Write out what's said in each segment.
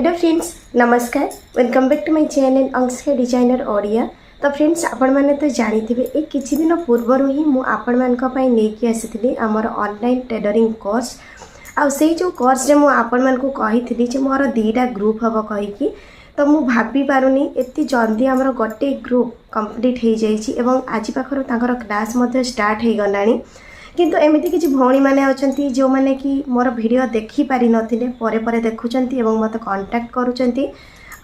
Hello friends, नमस्कार। Welcome back to my channel Anshika designer Odia. तो friends, आपण मैंने तो जानी थे एक किसी दिन पूर्वर ही मुझे आसी आमर ऑनलाइन टेलरिंग कोर्स आई जो कोर्स रे मुझे मोर दीटा ग्रुप हम कहीकि तो मुझे भाभी पारुनी एत जल्दी आमर गोटे ग्रुप कंप्लीट हो जाए आज पाखर क्लास स्टार्ट हो गलानी किंतु एमती किसी भौणी मैंने अच्छा जो मैंने कि मोर वीडियो देखी पारि नथिले परे देखुंत मत कांटेक्ट करुँच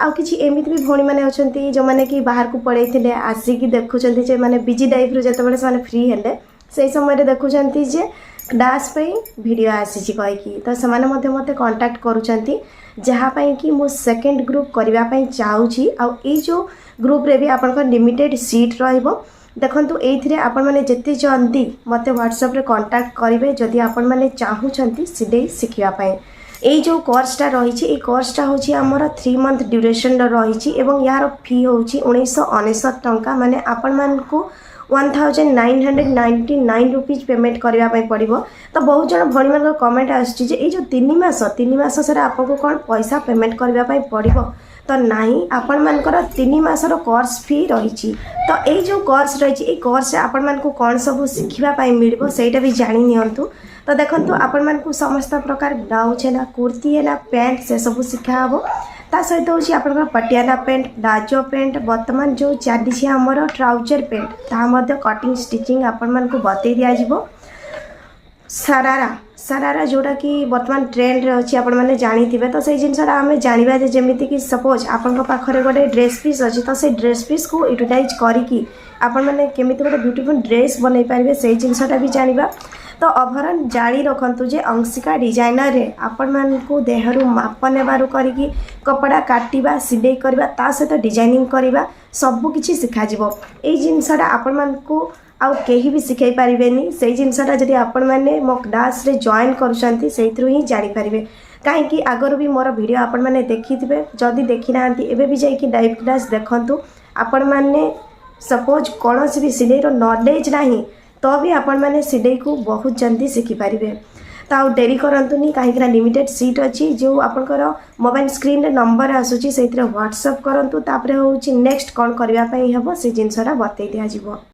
आउ कि एमती भी भौणी मैंने अच्छा जो मैंने कि बाहर को पड़े आसिक देखुंत मैंने बिजी टाइप जो से फ्री हेले से समय देखुंत जे क्लास वीडियो आसी कहीकि तो से मत कांटेक्ट करुँच जहाँपाई कि मु सेकेंड ग्रुप करने चाहूँगी आई जो ग्रुप रे भी आप लिमिटेड सीट रहिबो। देखंतु एइथिरे आपण माने जति जल्दी मते व्हाट्सएप रे कांटेक्ट करिवे जदि आपण माने चाहुचंती सिलाई शिखिया पाए। एई जो कोर्सटा रहिछि ए कोर्सटा होछि हमर 3 मंथ ड्यूरेशन रहिछि एवं यार फी होछि 1999 टंका माने आपण मानकु 1999 रुपीज पेमेंट करबा पई पड़िबो। तो बहुत जन भणी मान कमेंट आछि जे ए जो 3 मास सरे आपको कोन पैसा पेमेंट करबा पई पड़िबो तो नहीं आपण मानकर 3 मासर कोर्स फी रही। तो ये जो कोर्स रही कोर्स आपण मान को कौन सब शिखा मिल सेटा भी जानी नियंतु। तो देखंतु आपण मान को समस्त प्रकार ब्लाउज है कुर्ती है पैंट से सब शिखा हम ता सहित हूँ आप पटियाला पैंट प्लाजो पैंट बर्तमान जो चली आमर ट्राउजर पैंट ता कटिंग स्टिचिंग आपण मान को बतई दिज्व। सरारा जोटा कि बर्तमान ट्रेंड रे अच्छी आपण मैंने जानी तो से जिनसा आम जाना जमीती कि सपोज आपण पाखे गोटे ड्रेस पीस अच्छी तो से ड्रेस पीस को यूटिलाइज करी आपण मैंने केमी गोटे ब्यूटीफुल ड्रेस बनई पारे से जिनसा भी जाना। तो ओवरऑल जानी रखु जे अंशिका डिजाइनर रे आपण मान को देहरु माप नेबारु करी कपड़ा काटिबा सिलाई करबा ता सहित डिजाइनिंग करबा सब किछि सिखा जिवो। एई जिनसा आपण मान को आउ कहीं भी शिखाई पारे से जिनसा जब आपण मैंने मो क्लास रे जॉइन करुँच से ही जानीपारे कहीं आगर भी मोर वीडियो आपण मैंने देखी थे जदि देखी ना एबे भी जाइए लाइव क्लास देखंतु आपण मैंने सपोज कौन भी सिलाई नॉलेज नहीं तो भी आपण मैंने सिलाई को बहुत जल्दी शिखिपारे। तो आउ डेरी करंतुनी कहीं लिमिटेड सीट अच्छी जो आपंकर मोबाइल स्क्रीन रे नंबर आसूची से व्हाट्सएप करंतु तापरे होची नेक्स्ट कौन करबा पई हबो से जिनसरा बतई दिया जिवो।